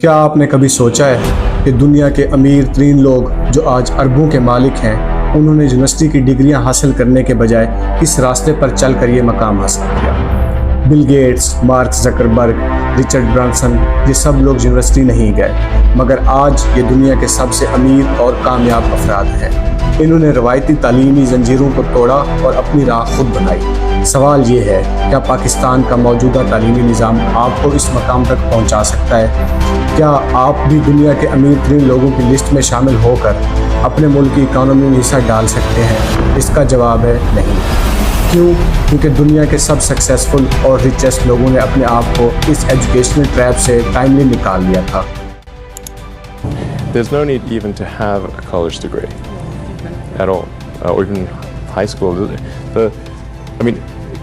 کیا آپ نے کبھی سوچا ہے کہ دنیا کے امیر ترین لوگ جو آج اربوں کے مالک ہیں، انہوں نے یونیورسٹی کی ڈگریاں حاصل کرنے کے بجائے کس راستے پر چل کر یہ مقام حاصل کیا؟ Bill Gates, Mark Zuckerberg, Richard Branson, یہ سب لوگ یونیورسٹی نہیں گئے، مگر آج یہ دنیا کے سب سے امیر اور کامیاب افراد ہیں۔ انہوں نے روایتی تعلیمی زنجیروں کو توڑا اور اپنی راہ خود بنائی۔ سوال یہ ہے، کیا پاکستان کا موجودہ تعلیمی نظام آپ کو اس مقام تک پہنچا سکتا ہے؟ کیا آپ بھی دنیا کے امیر ترین لوگوں کی لسٹ میں شامل ہو کر اپنے ملک کی اکانومی میں حصہ ڈال سکتے ہیں؟ اس کا جواب ہے نہیں۔ کیوں؟ کیونکہ دنیا کے سب سکسیسفل اور ریچسٹ لوگوں نے اپنے آپ کو اس ایجوکیشنل ٹریپ سے ٹائملی نکال لیا تھا۔ There's no need even to have a college degree at all, or even high school.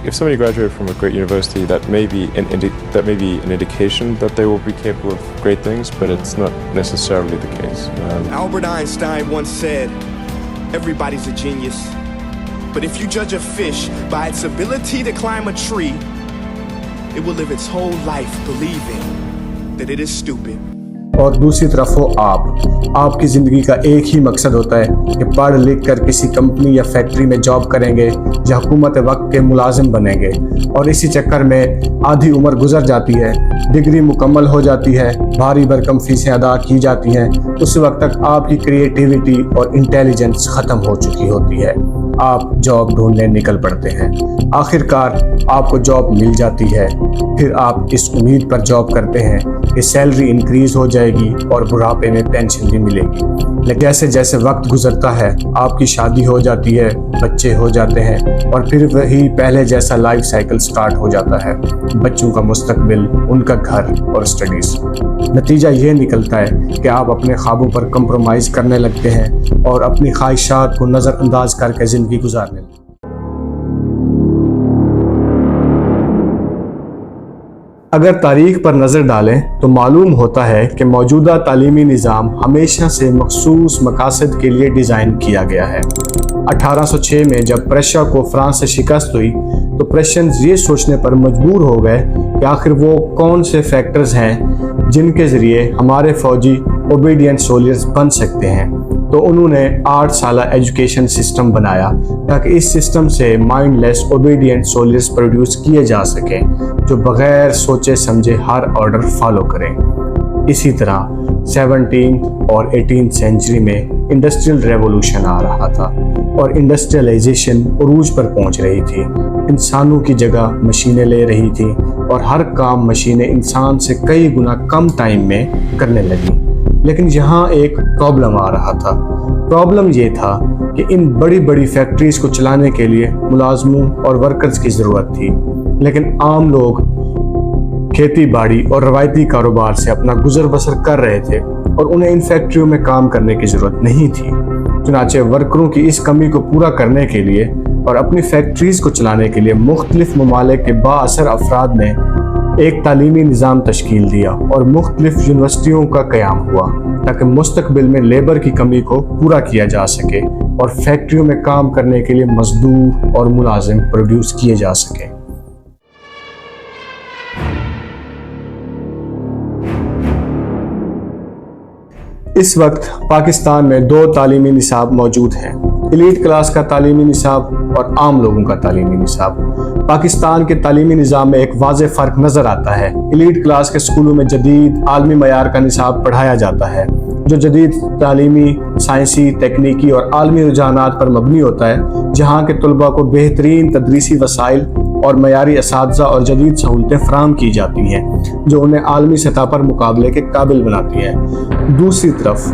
If somebody graduated from a great university, that may be an indication that they will be capable of great things, but it's not necessarily the case. Albert Einstein once said, "Everybody's a genius, but if you judge a fish by its ability to climb a tree, it will live its whole life believing that it is stupid." اور دوسری طرف ہو آپ کی زندگی کا ایک ہی مقصد ہوتا ہے کہ پڑھ لکھ کر کسی کمپنی یا فیکٹری میں جاب کریں گے یا حکومت وقت کے ملازم بنیں گے، اور اسی چکر میں آدھی عمر گزر جاتی ہے، ڈگری مکمل ہو جاتی ہے، بھاری بھرکم فیسیں ادا کی جاتی ہیں، اس وقت تک آپ کی کریٹیوٹی اور انٹیلیجنس ختم ہو چکی ہوتی ہے۔ آپ جاب ڈھونڈنے نکل پڑتے ہیں، آخر کار آپ کو جاب مل جاتی ہے، پھر آپ اس امید پر جاب کرتے ہیں کہ سیلری انکریز ہو جائے گی اور بڑھاپے میں پینشن بھی ملے گی۔ لیکن جیسے جیسے وقت گزرتا ہے آپ کی شادی ہو جاتی ہے، بچے ہو جاتے ہیں، اور پھر وہی پہلے جیسا لائف سائیکل سٹارٹ ہو جاتا ہے، بچوں کا مستقبل، ان کا گھر اور اسٹڈیز۔ نتیجہ یہ نکلتا ہے کہ آپ اپنے خوابوں پر کمپرومائز کرنے لگتے ہیں اور اپنی خواہشات کو نظر انداز کر کے زندگی گزارنے لگتے ہیں۔ اگر تاریخ پر نظر ڈالیں تو معلوم ہوتا ہے کہ موجودہ تعلیمی نظام ہمیشہ سے مخصوص مقاصد کے لیے ڈیزائن کیا گیا ہے۔ 1806 میں جب پرشیا کو فرانس سے شکست ہوئی تو پرشینز یہ سوچنے پر مجبور ہو گئے کہ آخر وہ کون سے فیکٹرز ہیں جن کے ذریعے ہمارے فوجی اوبیڈینٹ سولجرز بن سکتے ہیں، تو انہوں نے 8 سالہ ایجوکیشن سسٹم بنایا تاکہ اس سسٹم سے مائنڈ لیس اوبیڈینٹ سولجرز پروڈیوس کیے جا سکیں جو بغیر سوچے سمجھے ہر آرڈر فالو کریں۔ اسی طرح 17 اور 18 سینچری میں انڈسٹریل ریولوشن آ رہا تھا اور انڈسٹریلائزیشن عروج پر پہنچ رہی تھی، انسانوں کی جگہ مشینیں لے رہی تھیں اور ہر کام مشینیں انسان سے کئی گنا کم ٹائم میں کرنے لگیں۔ لیکن یہاں ایک پرابلم آ رہا تھا۔ پرابلم یہ تھا کہ ان بڑی بڑی فیکٹریز کو چلانے کے لیے ملازموں اور ورکرز کی ضرورت تھی، لیکن عام لوگ کھیتی باڑی اور روایتی کاروبار سے اپنا گزر بسر کر رہے تھے اور انہیں ان فیکٹریوں میں کام کرنے کی ضرورت نہیں تھی۔ چنانچہ ورکروں کی اس کمی کو پورا کرنے کے لیے اور اپنی فیکٹریز کو چلانے کے لیے مختلف ممالک کے با اثر افراد نے ایک تعلیمی نظام تشکیل دیا اور مختلف یونیورسٹیوں کا قیام ہوا تاکہ مستقبل میں لیبر کی کمی کو پورا کیا جا سکے اور فیکٹریوں میں کام کرنے کے لیے مزدور اور ملازم پروڈیوس کیے جا سکیں۔ اس وقت پاکستان میں 2 تعلیمی نصاب موجود ہیں، ایلیٹ کلاس کا تعلیمی نصاب اور عام لوگوں کا تعلیمی نصاب۔ پاکستان کے تعلیمی نظام میں ایک واضح فرق نظر آتا ہے۔ ایلیٹ کلاس کے اسکولوں میں جدید عالمی معیار کا نصاب پڑھایا جاتا ہے جو جدید تعلیمی، سائنسی، تکنیکی اور عالمی رجحانات پر مبنی ہوتا ہے، جہاں کے طلباء کو بہترین تدریسی وسائل اور معیاری اساتذہ اور جدید سہولتیں فراہم کی جاتی ہیں جو انہیں عالمی سطح پر مقابلے کے قابل بناتی ہیں۔ دوسری طرف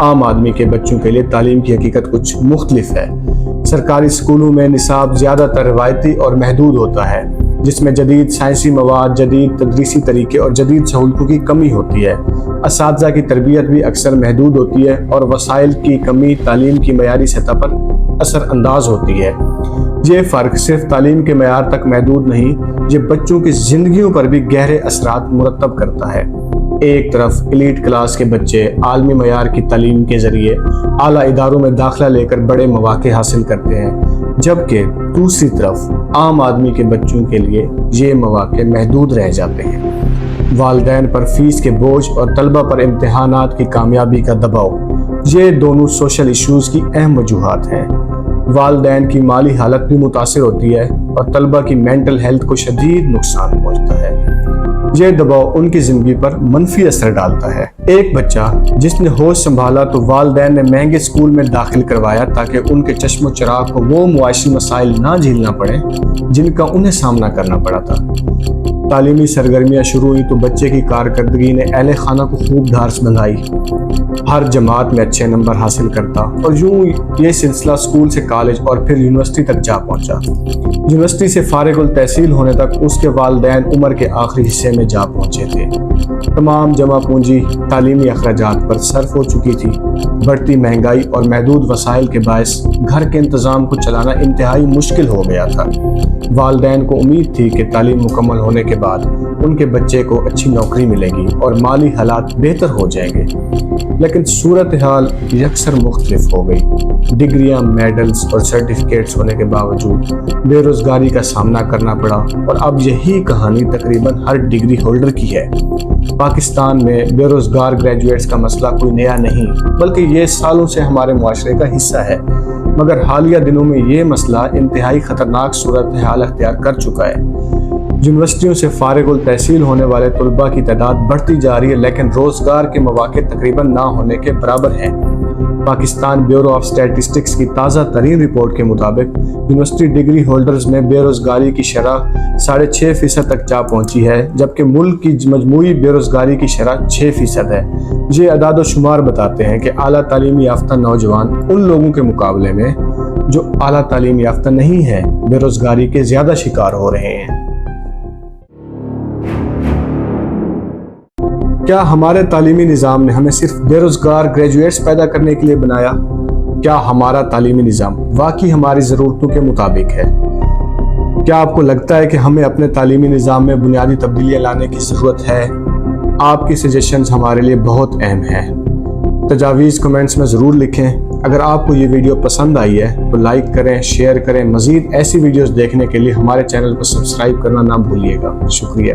عام آدمی کے بچوں کے لیے تعلیم کی حقیقت کچھ مختلف ہے۔ سرکاری اسکولوں میں نصاب زیادہ تر روایتی اور محدود ہوتا ہے، جس میں جدید سائنسی مواد، جدید تدریسی طریقے اور جدید سہولتوں کی کمی ہوتی ہے۔ اساتذہ کی تربیت بھی اکثر محدود ہوتی ہے اور وسائل کی کمی تعلیم کی معیاری سطح پر اثر انداز ہوتی ہے۔ یہ فرق صرف تعلیم کے معیار تک محدود نہیں، یہ بچوں کی زندگیوں پر بھی گہرے اثرات مرتب کرتا ہے۔ ایک طرف ایلیٹ کلاس کے بچے عالمی معیار کی تعلیم کے ذریعے اعلیٰ اداروں میں داخلہ لے کر بڑے مواقع حاصل کرتے ہیں، جبکہ دوسری طرف عام آدمی کے بچوں کے لیے یہ مواقع محدود رہ جاتے ہیں۔ والدین پر فیس کے بوجھ اور طلبہ پر امتحانات کی کامیابی کا دباؤ، یہ دونوں سوشل ایشوز کی اہم وجوہات ہیں۔ والدین کی مالی حالت بھی متاثر ہوتی ہے اور طلبہ کی مینٹل ہیلتھ کو شدید نقصان پہنچتا ہے۔ یہ دباؤ ان کی زندگی پر منفی اثر ڈالتا ہے۔ ایک بچہ جس نے ہوش سنبھالا تو والدین نے مہنگے اسکول میں داخل کروایا تاکہ ان کے چشم و چراغ کو وہ معاشی مسائل نہ جھیلنا پڑے جن کا انہیں سامنا کرنا پڑا تھا۔ تعلیمی سرگرمیاں شروع ہوئی تو بچے کی کارکردگی نے اہل خانہ کو خوب ڈھارس بندھائی، ہر جماعت میں اچھے نمبر حاصل کرتا اور یوں یہ سلسلہ اسکول سے کالج اور پھر یونیورسٹی تک جا پہنچا۔ یونیورسٹی سے فارغ التحصیل ہونے تک اس کے والدین عمر کے آخری حصے میں جا پہنچے تھے۔ تمام جمع پونجی تعلیمی اخراجات پر صرف ہو چکی تھی۔ بڑھتی مہنگائی اور محدود وسائل کے باعث گھر کے انتظام کو چلانا انتہائی مشکل ہو گیا تھا۔ والدین کو امید تھی کہ تعلیم مکمل ہونے کے بعد ان کے بچے کو اچھی نوکری ملے گی اور مالی حالات بہتر ہو جائیں گے، لیکن صورتحال یکسر مختلف ہو گئی۔ ڈگریاں، میڈلز اور سرٹیفکیٹس ہونے کے باوجود بے روزگاری کا سامنا کرنا پڑا، اور اب یہی کہانی تقریباً ہر ڈگری ہولڈر کی ہے۔ پاکستان میں بے روزگار گریجویٹس کا مسئلہ کوئی نیا نہیں، بلکہ یہ سالوں سے ہمارے معاشرے کا حصہ ہے، مگر حالیہ دنوں میں یہ مسئلہ انتہائی خطرناک صورتحال اختیار کر چکا ہے۔ یونیورسٹیوں سے فارغ التحصیل ہونے والے طلباء کی تعداد بڑھتی جا رہی ہے، لیکن روزگار کے مواقع تقریباً نہ ہونے کے برابر ہیں۔ پاکستان بیورو آف اسٹیٹسٹکس کی تازہ ترین رپورٹ کے مطابق یونیورسٹی ڈگری ہولڈرز میں بے روزگاری کی شرح 6.5% تک جا پہنچی ہے، جبکہ ملک کی مجموعی بے روزگاری کی شرح 6% ہے۔ یہ اعداد و شمار بتاتے ہیں کہ اعلیٰ تعلیم یافتہ نوجوان ان لوگوں کے مقابلے میں جو اعلیٰ تعلیم یافتہ نہیں ہیں بے روزگاری کے زیادہ شکار ہو رہے ہیں۔ کیا ہمارے تعلیمی نظام نے ہمیں صرف بے روزگار گریجویٹس پیدا کرنے کے لیے بنایا؟ کیا ہمارا تعلیمی نظام واقعی ہماری ضرورتوں کے مطابق ہے؟ کیا آپ کو لگتا ہے کہ ہمیں اپنے تعلیمی نظام میں بنیادی تبدیلیاں لانے کی ضرورت ہے؟ آپ کی سجیشنز ہمارے لیے بہت اہم ہیں۔ تجاویز کمنٹس میں ضرور لکھیں۔ اگر آپ کو یہ ویڈیو پسند آئی ہے تو لائک کریں، شیئر کریں۔ مزید ایسی ویڈیوز دیکھنے کے لیے ہمارے چینل کو سبسکرائب کرنا نہ بھولیے گا۔ شکریہ۔